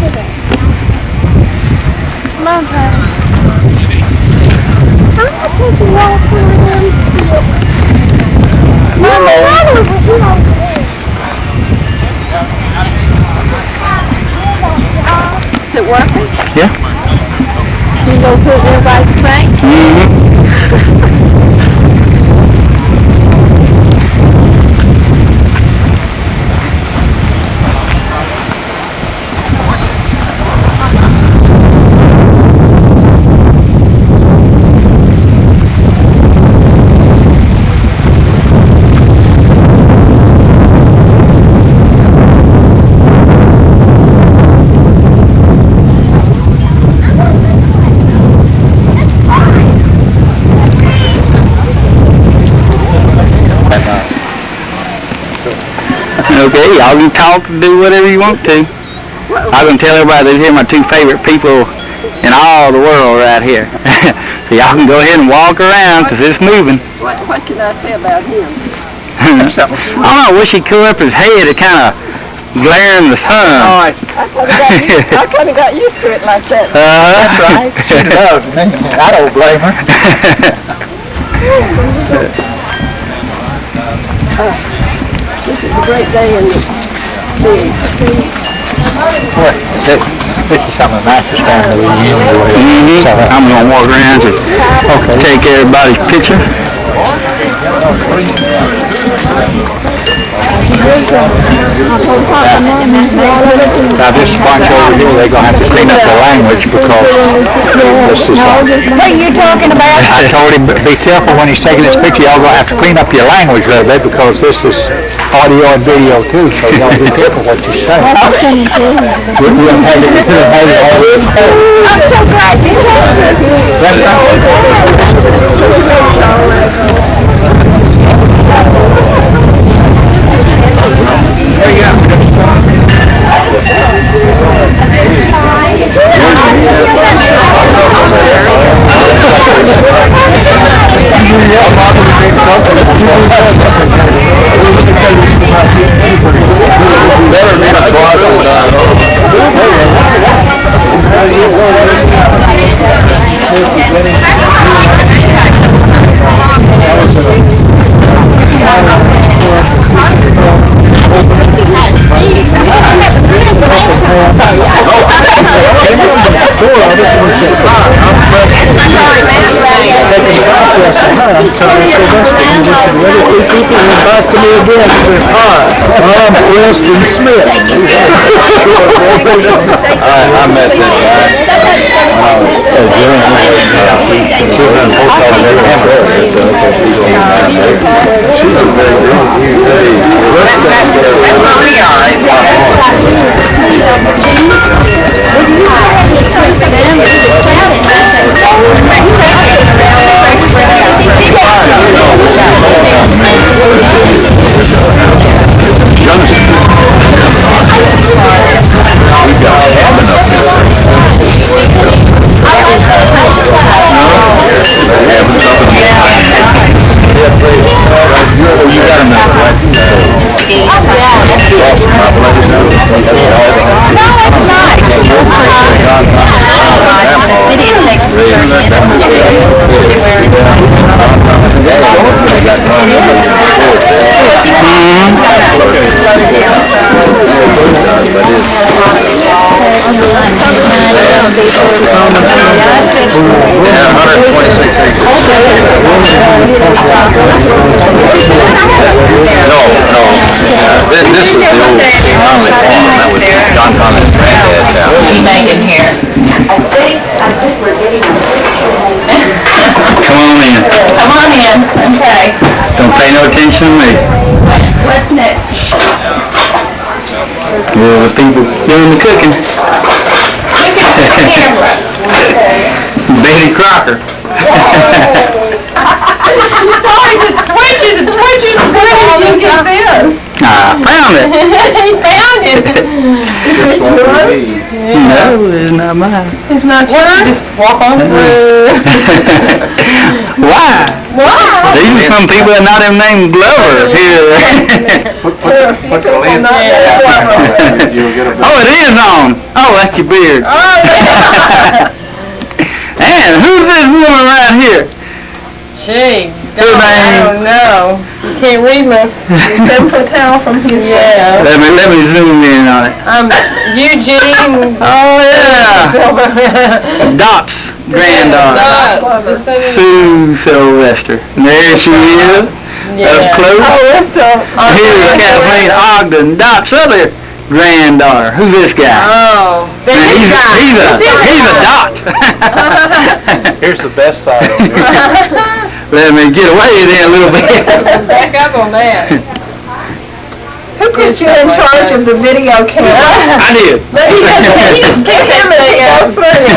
Come on, Patty. I'm going to take a walk around. Mommy, is it working? Yeah. You go put in everybody's face? Mm-hmm. Okay, y'all can talk and do whatever you want to. I'm going to tell everybody these are my two favorite people in all the world right here. So y'all can go ahead and walk around because it's moving. What can I say about him? I don't know, I wish he'd cool up his head to kind of glare in the sun. I kind of got used to it like that. That's right. She loves me. I don't blame her. This is a great day in the This is some of the nicest family reunions. I'm going to walk around and take everybody's picture. Now this bunch over here, they're going to have to clean up the language because this is... What are you talking about? I told him, be careful when he's taking this picture, y'all going to have to clean up your language a little bit because this is audio and video too, so y'all be careful what you say. I'm so glad you told me. That's there you go. I'm Winston Smith. I met this guy. She's a very good. Attention to me. What's next? Well, the people doing the cooking. Look at the camera. Betty Crocker. Sorry, just switches and switches. Where did you get this? I found it. He found it. Is this yours? No, it's not mine. It's not yours? Just walk on through. Why? Wow. These are some people that are not even named Glover here. Put the lens you'll get a Oh, it is on. Oh, that's your beard. Oh, yeah. And who's this woman right here? Gee, Her I name? don't know. You can't read my 10-foot towel from his. Yeah. Let me zoom in on it. Eugene. Oh yeah. Dot's granddaughter. Sue Sylvester. There she is. Up close. Here's Kathleen Ogden, Dot's other granddaughter. Who's this guy? Oh, He's a Dot. Here's the best side of it. Let me get away there a little bit. Back up on that. Who put you in charge of the video camera? I did. Get him and it goes through you.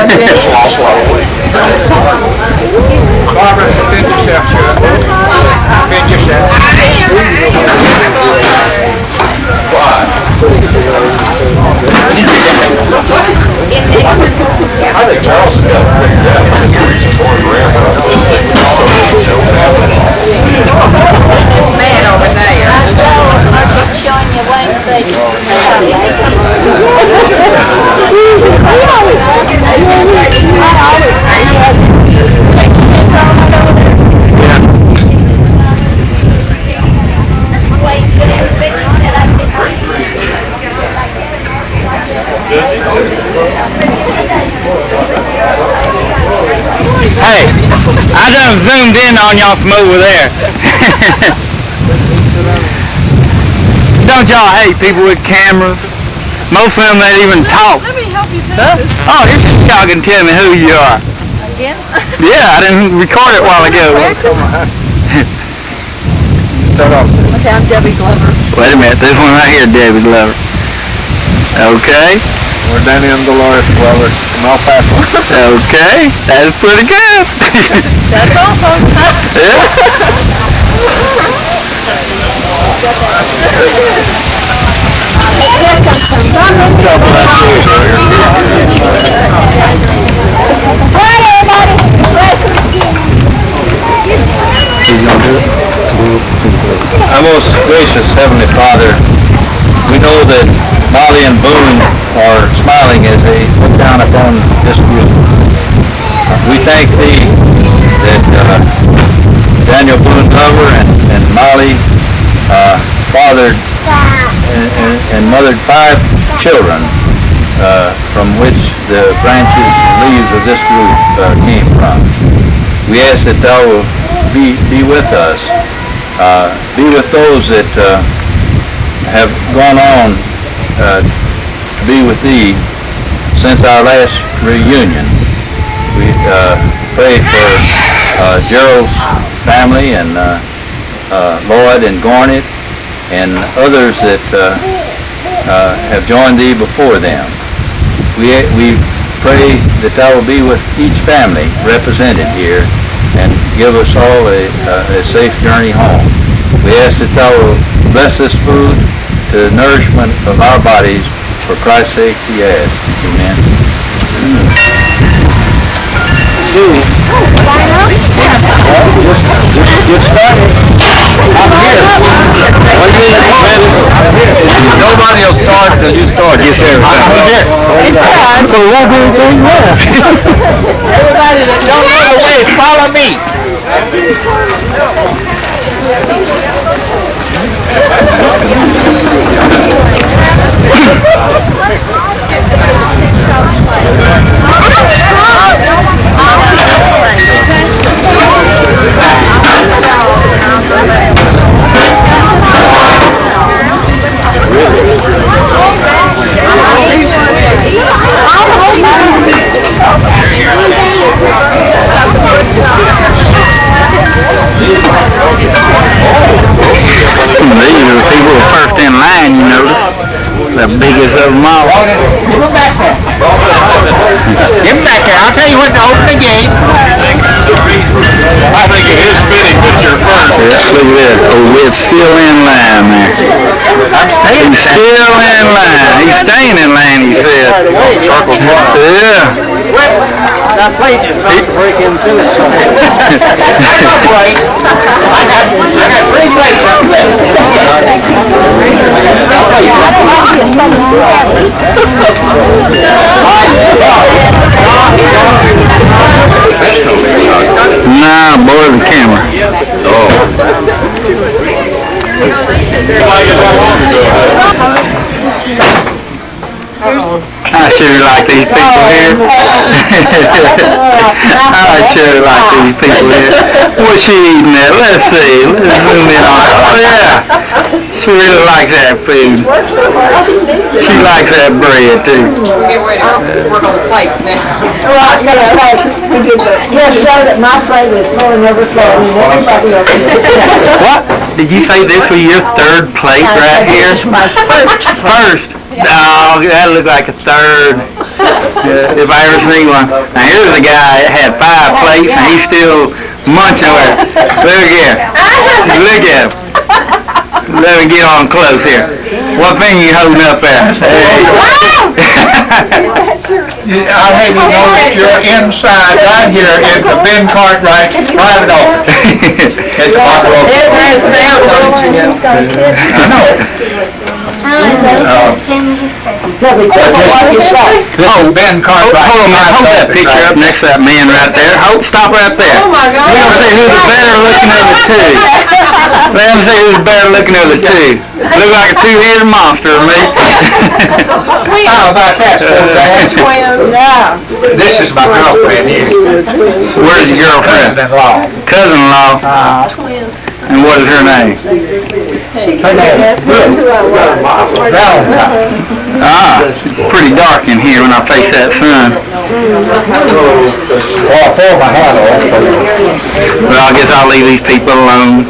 Barbara, spin yourself, spin yourself. I think Charles got a great dad. Man over there. Showing you one thing. Hey, I done zoomed in on y'all from over there. Don't y'all hate people with cameras? Most of them don't even talk. Let me help you Huh? Oh, y'all can tell me who you are. Again? Yeah, I didn't record it a while ago. Start off. Okay, I'm Debbie Glover. Wait a minute, this one right here, Debbie Glover. Okay, We're Danny and Dolores Glover from El Paso. okay, that's pretty good. That's all, folks. Yeah. He's gonna do it. Our most gracious Heavenly Father, we know that Molly and Boone are smiling as they look down upon this group. We thank Thee that Daniel Boone Glover and Molly fathered and mothered 5 children, from which the branches and leaves of this group came from. We ask that Thou will be with us, be with those that have gone on to be with Thee since our last reunion. We pray for Gerald's family and Lloyd and Garnet and others that have joined Thee before them. We pray that Thou will be with each family represented here and give us all a safe journey home. We ask that Thou will bless this food to the nourishment of our bodies. For Christ's sake we ask. Amen. Get started. I'm here. What do you mean? Nobody will start until you start. Yes, sir. I'm here. So it won't be anything left. Everybody that Don't run away. Follow me. These are the people first in line, you notice. The biggest of them all. Give him back there. Give him back there. I'll tell you when to open the gate. I think it is fitting that you're first. Yeah, look at that. Oh, it's still in line there. I'm staying He's still in line. He's staying in line, he said. Yeah. my plate is about to break into it. That's no plate. I got 3 plates up there. Nah, boy, the camera. I sure like these people here. I sure like these people here. What's she eating at? Let's see. Let's zoom in on it. Oh, yeah. She really likes that food. She likes that bread, too. Get ready to work on the plates now. Well, yeah, show that my plate is full and overflowing, and everybody else is. What? Did you say this was your 3rd plate right here? My first. No, that looked like a 3rd. If I ever see one. Now here's a guy that had 5 plates and he's still munching away. Look here. Look at him. Let me get on close here. What finger you holding up there? Hey. I'll have you know that you're inside right here in the bin cart right private office. At the bottom of It has sound on it, you know. I know. Oh, Ben Cartwright. Hold on, man. Hold that picture up next to that man right there. Stop right there. Oh my God. We're going to see who's the better looking of the two. Let me see who's the better looking of the two. Look like a 2-headed monster to me. How about that, Dad? Yeah. This is my girlfriend here. Where's your girlfriend? Cousin-in-law. Cousin-in-law. And what is her name? Her name is Valentine. Ah, pretty dark in here when I face that sun. Well, I pulled my hat off. Well, I guess I'll leave these people alone.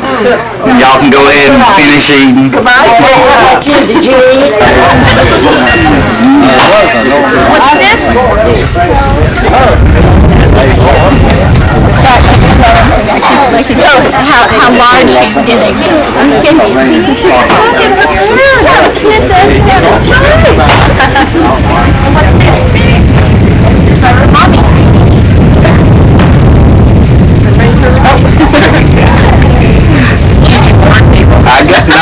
Y'all can go ahead and finish eating. Did you eat? What's this? Toast. How large are you getting? I got no.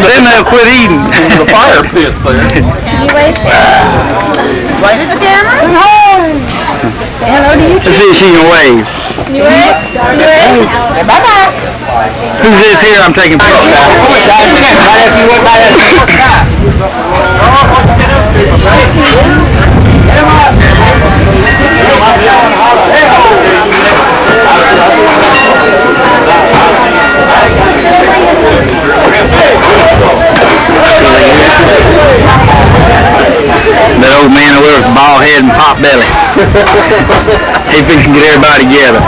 Then they'll quit eating. The fire pit there. Can you wave? Wave at the camera? Say hello to you. Let's see if she can wave. You wave? You wave? Okay, bye-bye. Who's this here I'm taking pictures That old man over there with bald head and pop belly. He fixing to get everybody together.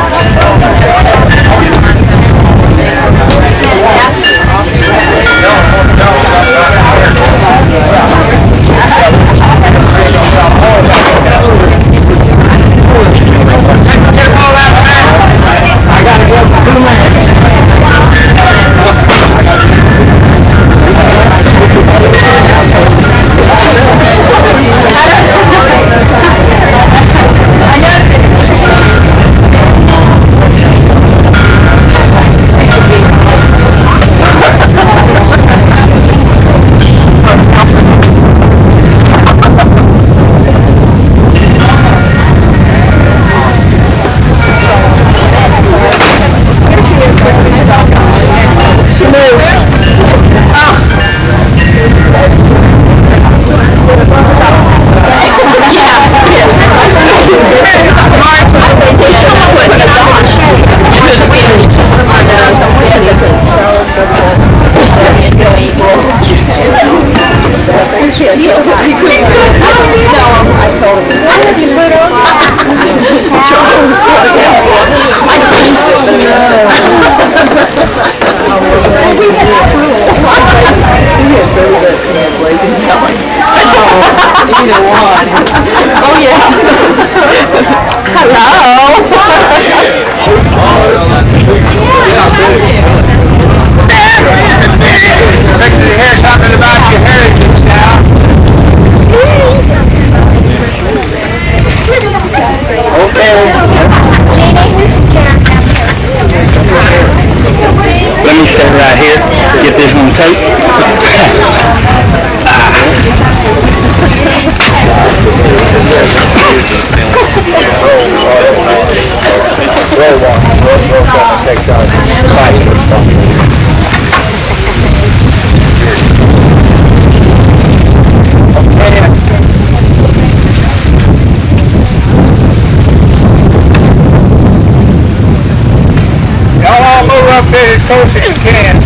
course you can.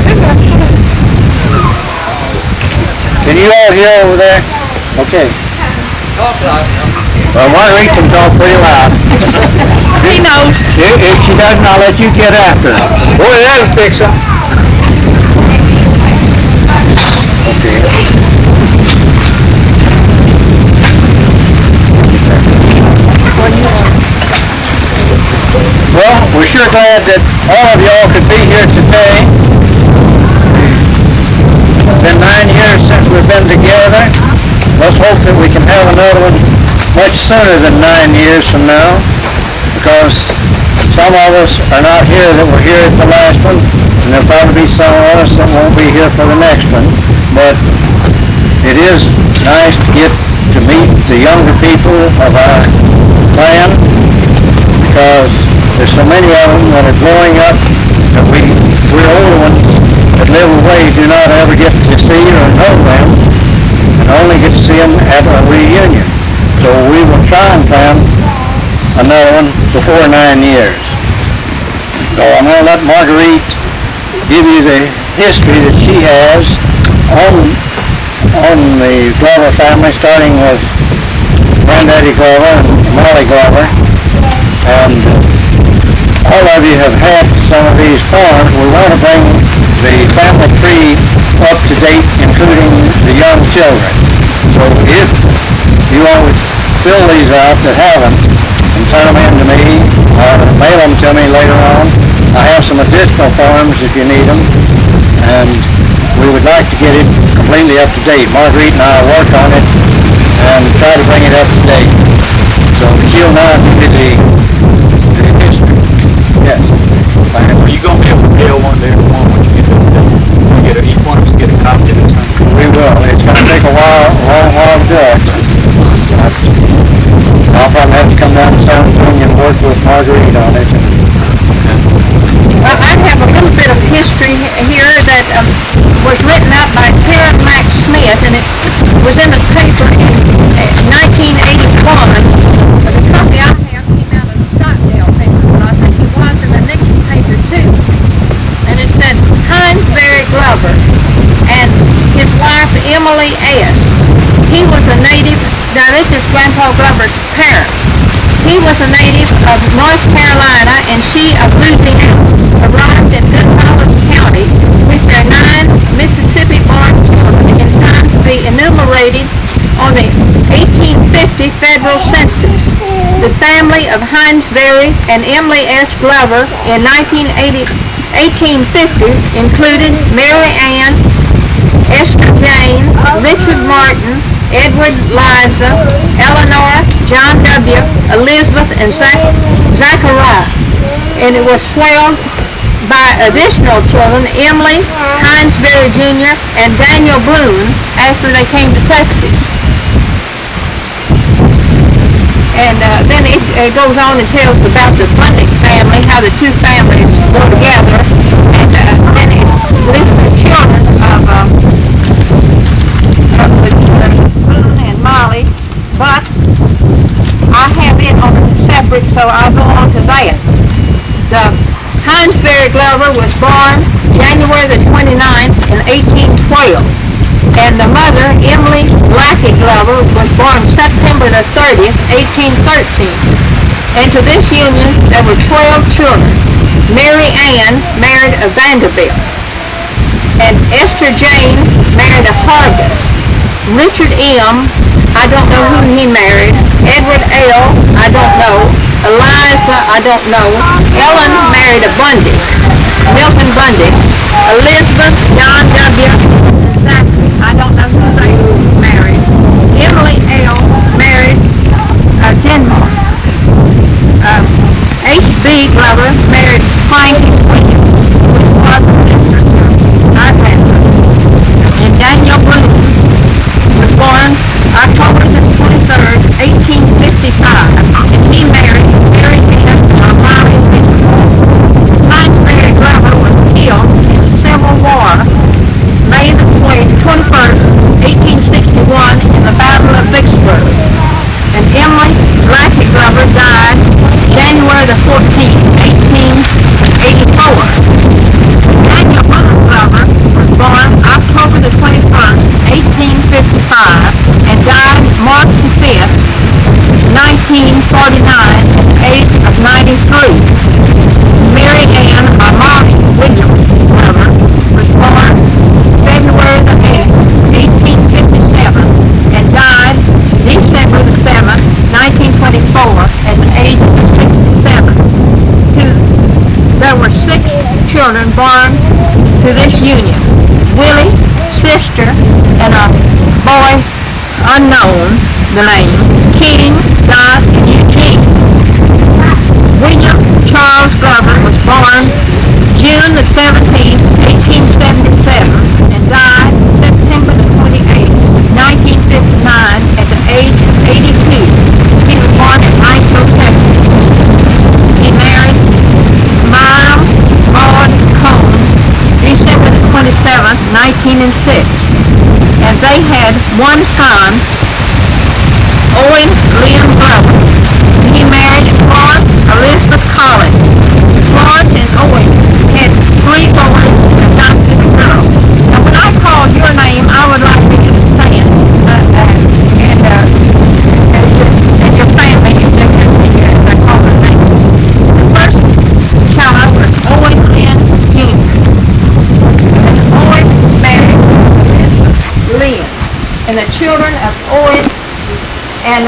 Can you all hear over there? Okay. Well, Marguerite can talk pretty loud. He knows. If she doesn't, I'll let you get after her. Boy, that'll fix her. Okay. Well, we're sure glad that all of y'all could be here today. It's been 9 years since we've been together. Let's hope that we can have another one much sooner than 9 years from now, because some of us are not here that were here at the last one, and there'll probably be some of us that won't be here for the next one. But it is nice to get to meet the younger people of our clan, because there's so many of them that are growing up that we're older ones that live away do not ever get to see or know them, and only get to see them at a reunion. So we will try and plan another one before 9 years. So I'm going to let Marguerite give you the history that she has on the Glover family, starting with Granddaddy Glover and Molly Glover. And all of you have had some of these farms. We want to bring the family tree up to date, including the young children. So if you all would fill these out that haven't and turn them in to me or mail them to me later on, I have some additional forms if you need them, and we would like to get it completely up to date. Marguerite and I work on it and try to bring it up to date. So she'll now give you the history. Yes. Are you going to be able to mail one to everyone when you get it? Each one of us get a copy of this thing? We will. It's going to take a long while to do it. I'll probably have to come down to San Antonio and work with Marguerite on it. I have a little bit of history here that was written up by Terry Mack Smith, and it was in the paper in 1981. The copy I have came out of the Stockdale paper, but I think it was in the Nixon paper too. And it said Hinesbury Glover and his wife Emily S. He was a native. Now this is Grandpa Glover's parents. He was a native of North Carolina and she of Louisiana. Arrived in Gonzales County with their 9 Mississippi-born children in time to be enumerated on the 1850 federal census. The family of Hinesbury and Emily S. Glover in 1850 included Mary Ann, Esther Jane, Richard Martin, Edward Liza, Eleanor, John W., Elizabeth, and Zachariah. And it was swelled by additional children, Emily, Hinesbury Jr., and Daniel Boone, after they came to Texas. And then it goes on and tells about the Bundick family, how the two families go together. And then it lists the children of Boone and Molly. But I have it on separate, so I'll go on to that. The Hinesbury Glover was born January the 29th in 1812. And the mother, Emily Lackey Glover, was born September the 30th, 1813. And to this union, there were 12 children. Mary Ann married a Vanderbilt. And Esther Jane married a Hargis. Richard M., I don't know who he married. Edward L., I don't know. Eliza, I don't know. Ellen married a Bundy, Milton Bundy. Elizabeth, John W., Zachary, I don't know who they married. Emily L. married Denmark. H.B. Glover married Frankie Williams, which was a sister to our family. And Daniel Boone was born October the 23rd, 1855, and he married Mary Ann Molly Richard. Hinesbury Glover was killed in the Civil War, May the 21st, 1861, in the Battle of Vicksburg. And Emily Lackey Glover died January the 14th, 1884. March the 5th, 1949, at the age of 93. Mary Ann or Molly Williams' mother was born February the 8th, 1857, and died December the 7th, 1924, at the age of 67. There were 6 children born to this union. Willie, sister, and a boy unknown, the name, King, Dot, and Eugene. William Charles Glover was born June the 17th, 1877, and died September the 28th, 1959, at the age of 82. He was born in Niceville, Texas. He married Myra Maud Cone December the 27th, 1906, and they had one son, Owen Liam Glover. He married Florence Elizabeth Collins. Florence and Owen had 3 boys and adopted a girl. Now, when I call your name, I would like for you to stand, and your family, you live here, as I call their name. The first child was Owen Lynn Jr. And Owen married Lynn. And the children of Owen and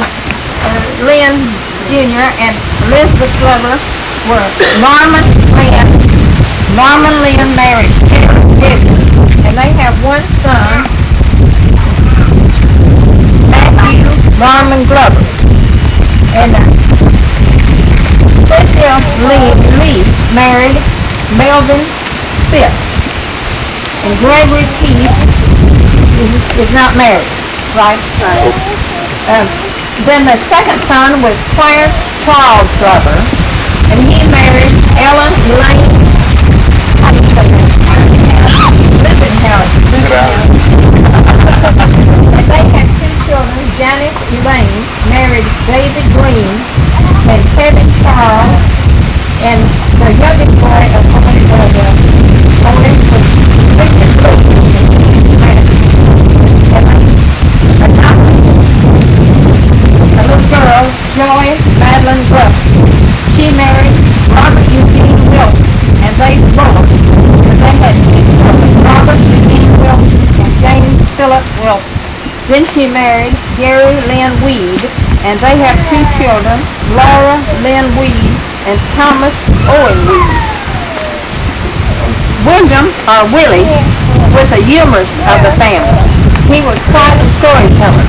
Lynn Jr. and Elizabeth Glover were Norman Lynn. Norman Lynn married Sarah Digger, and they have one son, Matthew Norman Glover. And Cynthia Lee married Melvin Phipps. And Gregory Keith is not married, right? Then the second son was Clarence Charles Glover, and he married Ellen Lane. How do you say that? Livenhouse. And they had 2 children. Janice Elaine married David Green and Kevin Charles, and the youngest boy of Owen was Richard Lucas. A little girl, Joy Madeline Glover. She married Robert Eugene Wilson, and they both, they had 2 children, Robert Eugene Wilson and James Philip Wilson. Then she married Gary Lynn Weed, and they have 2 children, Laura Lynn Weed and Thomas Owen Weed. William, or Willie, was the humorist of the family. He was quite a storyteller,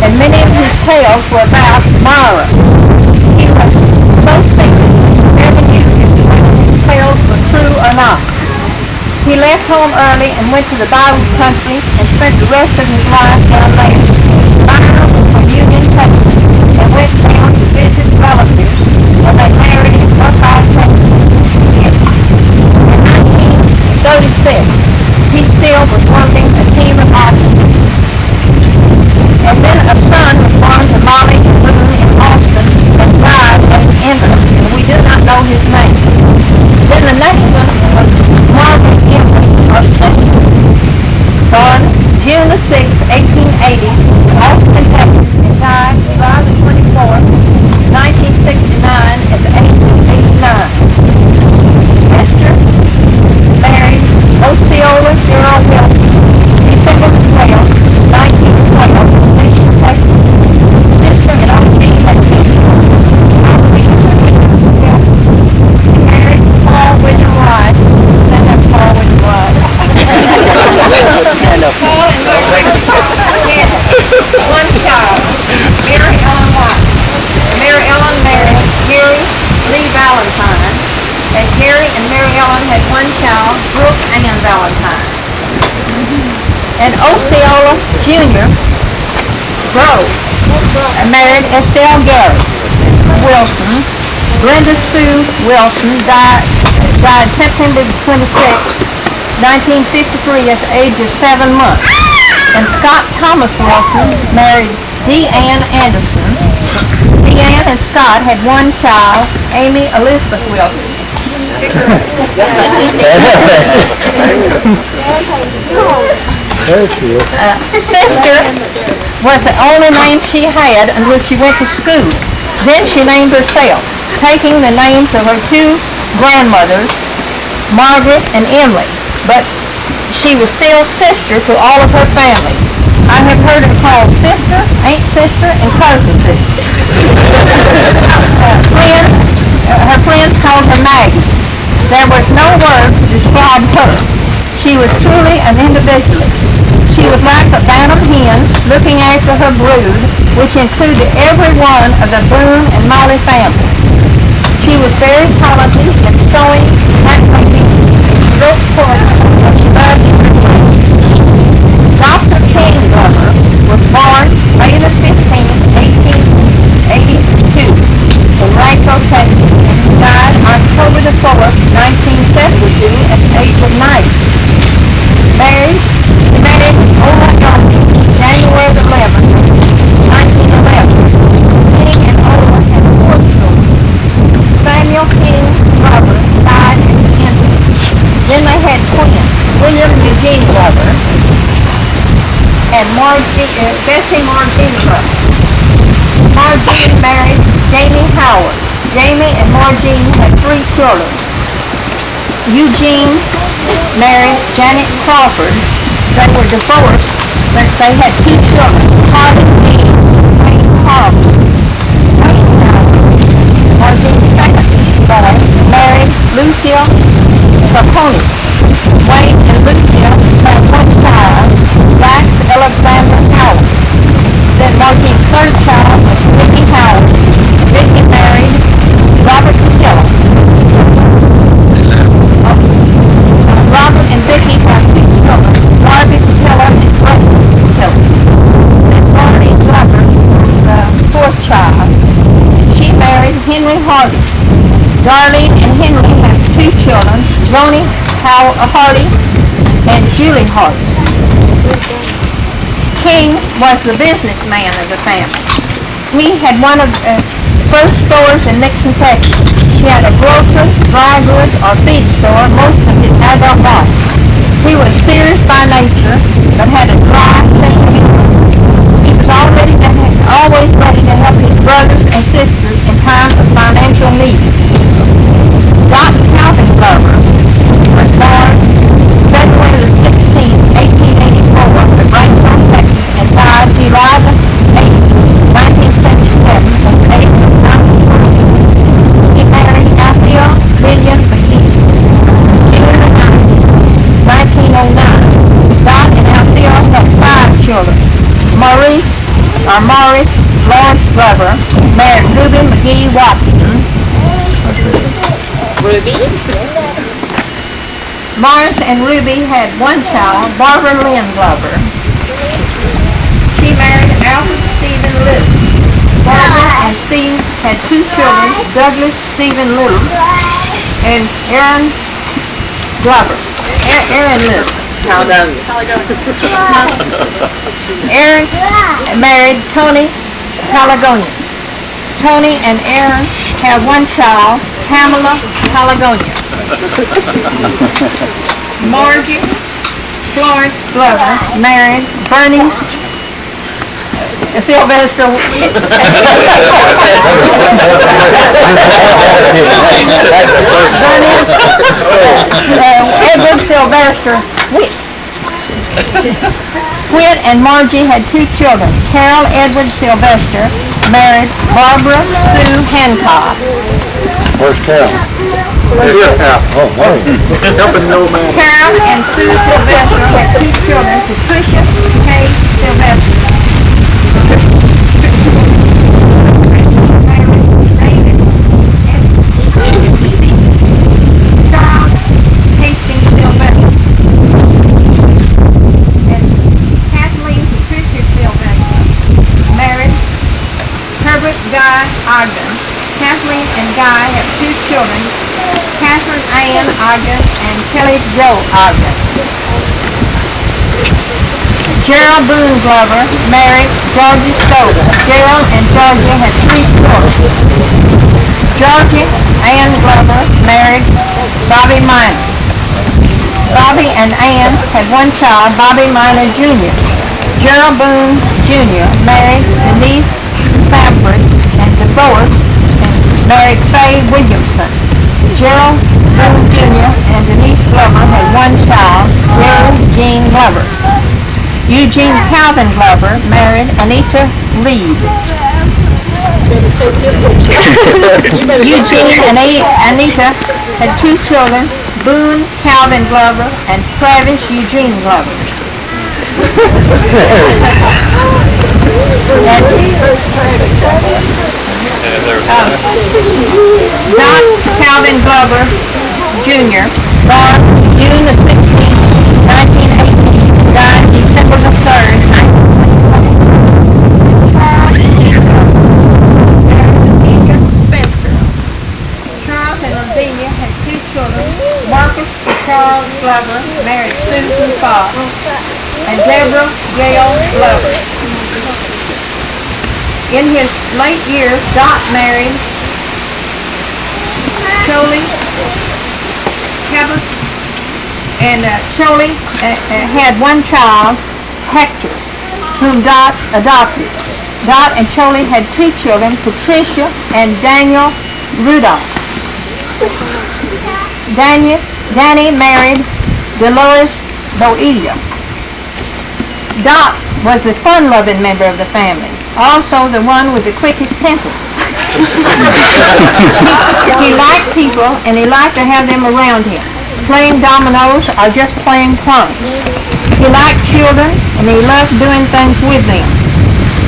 and many of his tales were about Myra. He was so famous, never knew if his tales were true or not. He left home early and went to the Bible country and spent the rest of his life down there. Myra was from Union, Texas, and went down to visit relatives when they married in Buckeye, Texas. In 1936, he still was working a team of oxen. And then a son was born to Molly and Boone in Austin and died as an infant, and we do not know his name. Then the next one was Margaret Emily, or sister, born June the 6th, 1880, in Austin, Texas, and died July the 24th, 1969, at the age of 89. Sister married Osceola Gerald Wilson, December the 12th, 1912, in Nixon, Texas. Sister and OG had 2 children, married Paul William Rice. Stand up, Paul William Rice. Paul and Mary had 1 child, Mary Ellen White. Mary Ellen married Gary Lee Valentine, and Gary and Mary Ellen had 1 child, Brooke Ann Valentine. And Osceola Jr. Grove married Estelle Gary Wilson. Brenda Sue Wilson died September 26, 1953, at the age of 7 months. And Scott Thomas Wilson married Deanne Anderson. Deanne and Scott had 1 child, Amy Elizabeth Wilson. There she is. Sister was the only name she had until she went to school. Then she named herself, taking the names of her two grandmothers, Margaret and Emily. But she was still sister to all of her family. I have heard her called sister, ain't sister, and cousin sister. Her friends called her Maggie. There was no word to describe her. She was truly an individualist. She was like a bantam hen looking after her brood, which included every one of the Boone and Molly family. She was very talented at sewing, hat-making, rope pulling, and she loved entertaining. Dr. King Glover was born May the 15th, 1882 in Rancho, Texas, and he died October the 4th, 1972 at the age of 90. Married Ola Gumby, January the 11th, 1911. King and Ola had 4 children. Samuel King Glover died at the infant. Then they had twins, William Eugene Glover and Bessie Margene Glover. Margene married Jamie Howard. Jamie and Margene had 3 children. Eugene married Janet Crawford. They were divorced, but they had 2 children, Harvey Dean and Wayne Harvey. Wayne Howard, Margene's second boy, married Lucia Caponis. Wayne and Lucia had 1 child, Jax Alexander Howard. Then Margene's 3rd child was Vicki Howard. Vicki married Robert Patilla. Robert and Vicki have 2 children, Barbie Patilla and Frederick Patilla. And Barney Glover was the 4th child. She married Henry Hardy. Darlene and Henry have 2 children, Joni Hardy and Julie Hardy. King was the businessman of the family. He had one of the first stores in Nixon, Texas. He had a grocery, dry goods, or feed store most of his adult life. He was serious by nature, but had a dry sense of humor. He was always ready to help his brothers and sisters in times of financial need. Dr. Calvin Glover was born February the 16th, 1884 at Rancho, Texas, and died July the 8th, 1977 at the age of 93. He married Althea Lillian McGee. June the 9th, 1909. Dot and Althea had 5 children. Maurice Lawrence Glover married Ruby McGee Watson. Morris and Ruby had 1 child, Barbara Lynn Glover. She married Alfred Stephen Little. Barbara and Steve had 2 children, Douglas Stephen Little and Aaron Glover. Aaron Little. Aaron married Tony Palagonia. Tony and Aaron have 1 child, Pamela Palagonia. Margie Florence Glover married Bernice Sylvester. Edward Sylvester Witt. Witt and Margie had 2 children. Carol Edward Sylvester married Barbara Sue Hancock. Where's Carol? Oh, morning. Helping the old man. Carol and Sue Sylvester had 2 children, Patricia K. Sylvester. Charles Hastings Sylvester. And Kathleen Patricia Sylvester married Herbert Guy Ogden. Kathleen and Guy have 2 children, Catherine Ann Ogden and Kelly Joe Ogden. Gerald Boone Glover married Georgia Stover. Gerald and Georgia had 3 children. Georgia Ann Glover married Bobby Minor. Bobby and Ann had one child, Bobby Minor Jr. Gerald Boone Jr. married Denise Sanford and divorced and married Faye Williamson. Gerald Boone Jr. and Denise Glover had one child, Gerald Jean Glover. Eugene Calvin Glover married Anita Reed. Eugene and Anita had two children, Boone Calvin Glover and Travis Eugene Glover. Don Calvin Glover Jr., born June the 16th, 1918, died December the 3rd, 1920. Charles and Lavinia had two children, Marcus Charles Glover married Susan Fox and Deborah Gail Glover. In his late years, Dot married Cholie Cabot, and Cholie had one child, Hector, whom Dot adopted. Dot and Cholie had two children, Patricia and Daniel Rudolph. Danny married Dolores Boelia. Dot was the fun-loving member of the family, also the one with the quickest temper. He liked people and he liked to have them around him, playing dominoes or just playing clumps. He liked children and he loved doing things with them.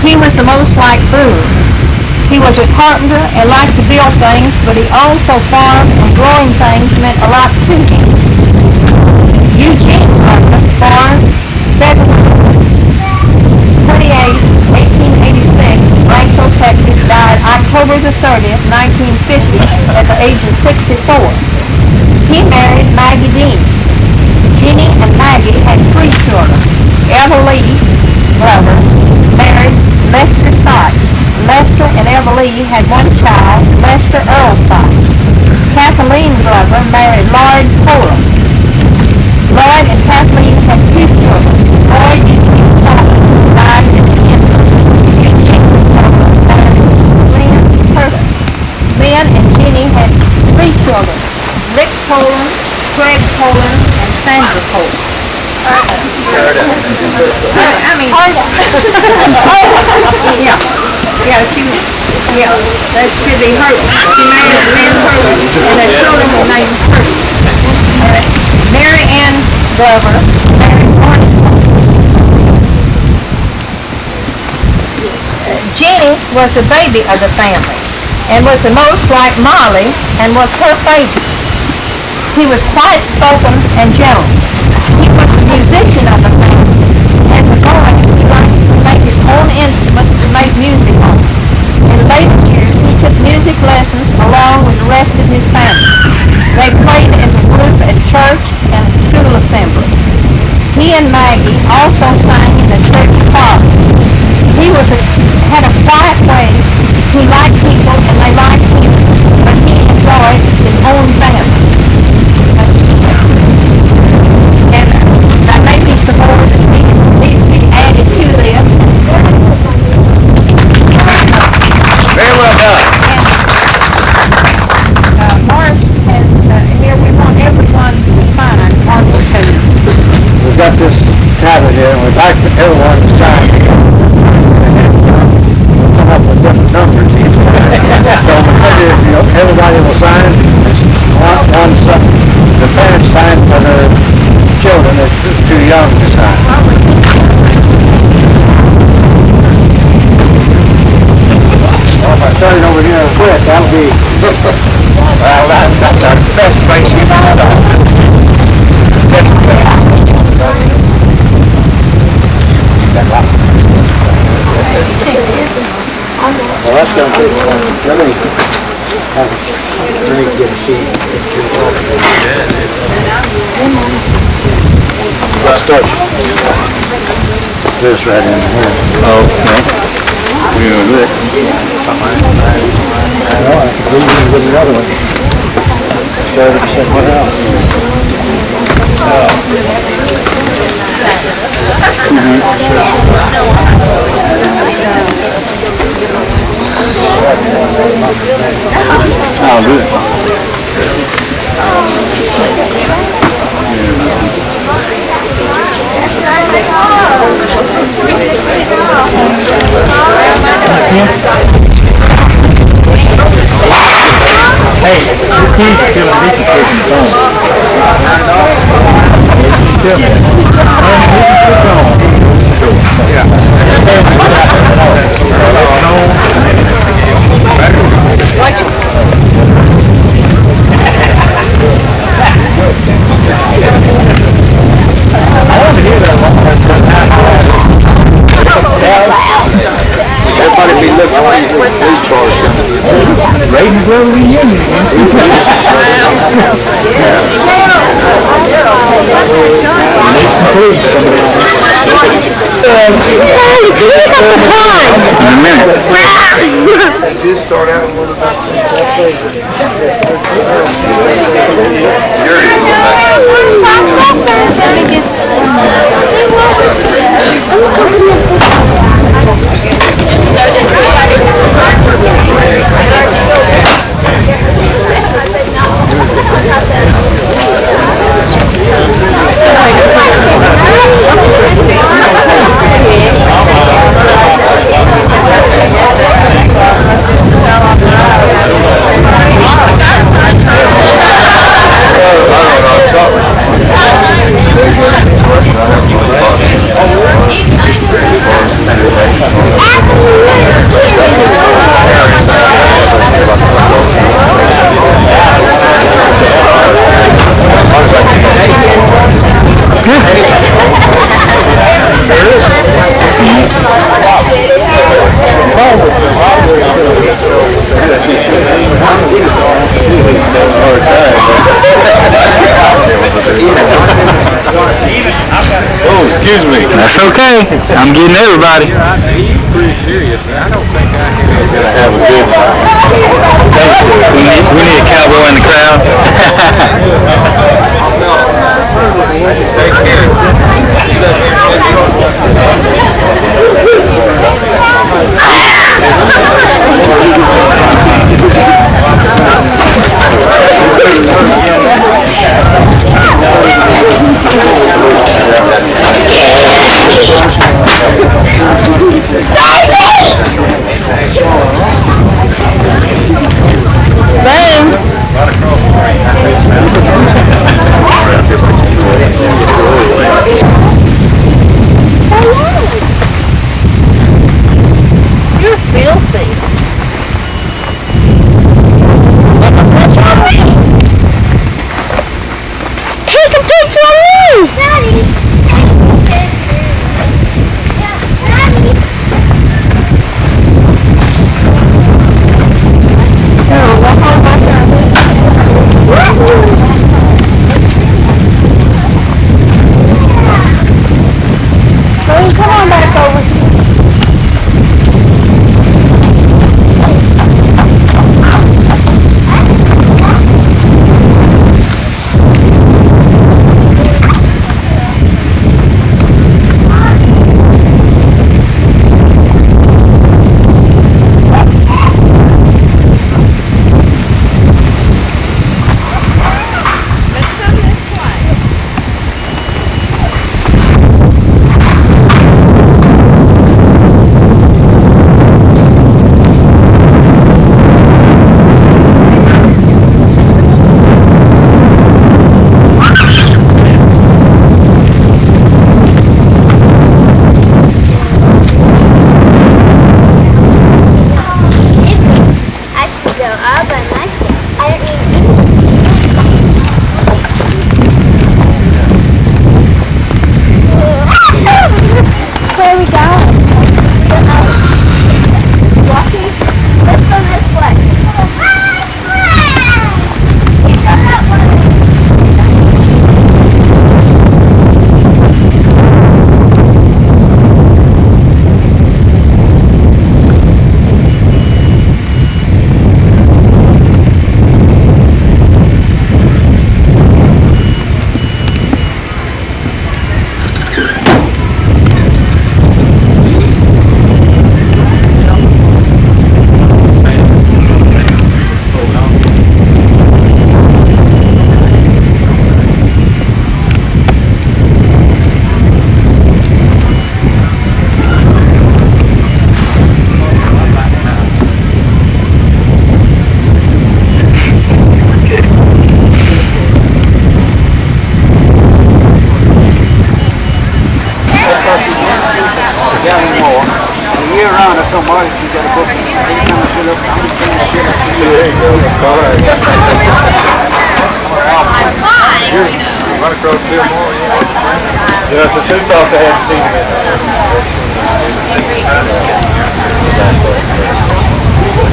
He was the most like Boone. He was a carpenter and liked to build things, but he also farmed and growing things meant a lot to him. Eugene Carpenter, born February 28, 1886, Rancho, Texas, died October the 30th, 1950, at the age of 64. He married Maggie Dean. Jeannie and Maggie had three children. Eva Lee Glover married Lester Sykes. Lester and Eva Lee had one child, Lester Earl Sykes. Kathleen Glover married Lloyd Poland. Lloyd and Kathleen had two children. Lloyd Eugene Poland died at the infant. Eugene Poland married Lynn Curtis. Lynn and Jeannie had three children, Rick Poland, Craig Poland, and Sandra Poland. That should be her. She married Lynn Hurley, and their children were named Hurley. Mary Ann Glover married Barney. Jeannie was the baby of the family, and was the most like Molly, and was her favorite. He was quiet spoken and gentle. He was the musician of the family. As a boy, he liked to make his own instruments to make music on. In later years, he took music lessons along with the rest of his family. They played as a group at church and school assemblies. He and Maggie also sang in the church choir. He had a quiet way. He liked people and they liked him, but he enjoyed his own family. And that may be some more that we added to this. Very well done. And Morris has, here we want everyone to sign Marshall Taylor. We've got this tablet here, and we'd like everyone to sign it. We'll come up with different numbers each time. So everybody will sign. The parents sign for their children that's too young to sign. Well, if I started over here and quit, that'll be... Well, that's our best place we've had on. Well, that's going to be let me get a sheet. Let's start this right in here. Okay. We're going to do it. Well, I can do another one. Start at somewhere else. Oh, good. Hey, you keep killing me for pushing phone. Tell me. Everybody be looking for these police cars. Raising Grove reunion. In a minute. Just start out with Oh, excuse me. That's okay. I'm getting everybody. He's pretty serious. I don't think I can have a good We need a cowboy in the crowd. Take care. Run across the field more, yeah, it's a two thought they hadn't seen him in there.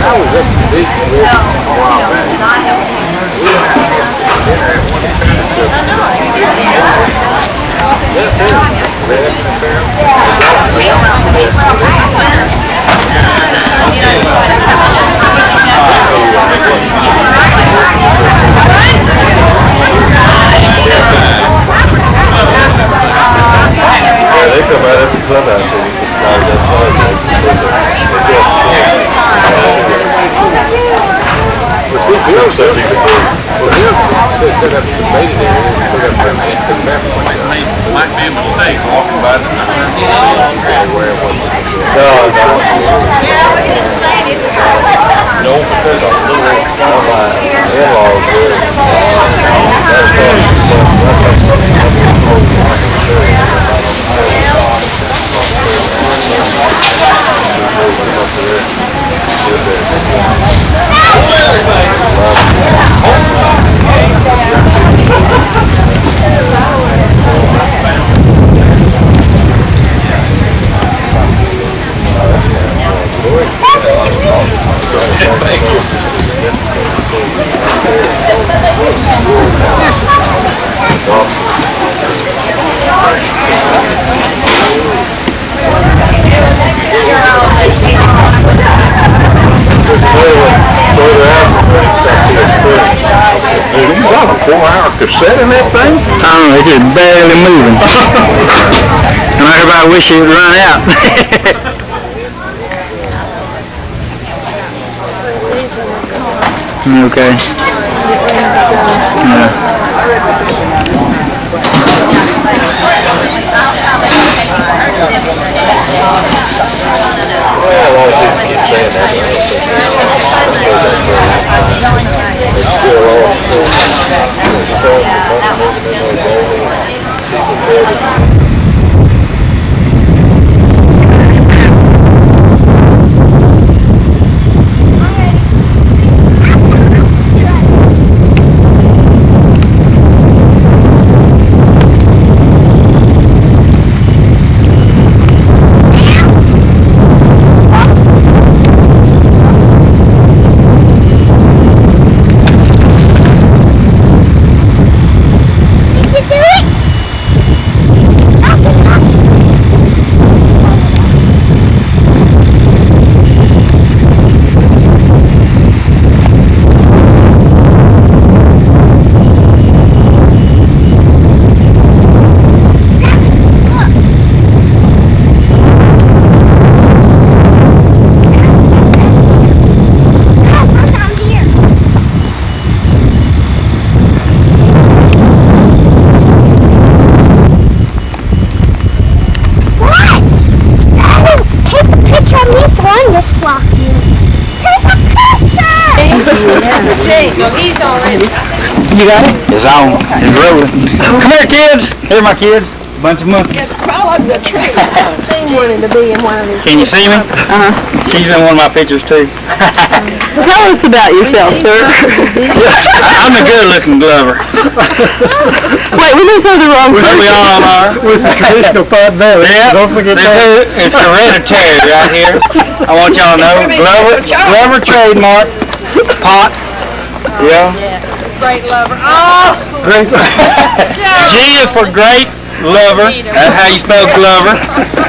I was up to the beach a while back. We didn't have to get dinner at one of the yeah, they come out of the clubhouse and you can drive that far. Bill said he could do. Well, Bill said up the bait there and put up their hands to the back. Might be able to stay walking by the where it was. No. No, because I'm a little on my in-laws there. You got a 4-hour cassette in that thing? It's just barely moving. And everybody wish it would run out. Okay. Yeah. Well, a lot of people keep saying that. You got it? It's on. It's rolling. Come here, kids. Here, my kids. Bunch of monkeys. Can you see me? She's in one of my pictures, too. Tell us about yourself, sir. I'm a good-looking Glover. Wait, we must have the wrong person. We all are. With the traditional pot belly. Yeah, Don't forget that. It's hereditary right here. I want y'all to know. Glover trademark. Pot. Yeah. Great lover. Oh! Great. G is for great lover. That's how you spell Glover.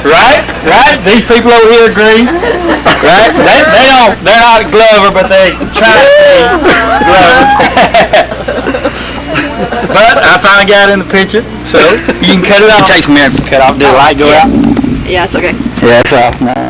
Right? Right? These people over here agree. Right? They're not Glover, but they try to be Glover. But I finally got in the picture, so you can cut it off. It takes a minute to cut off. Did the light go out? Yeah, it's okay. Yeah, it's off now.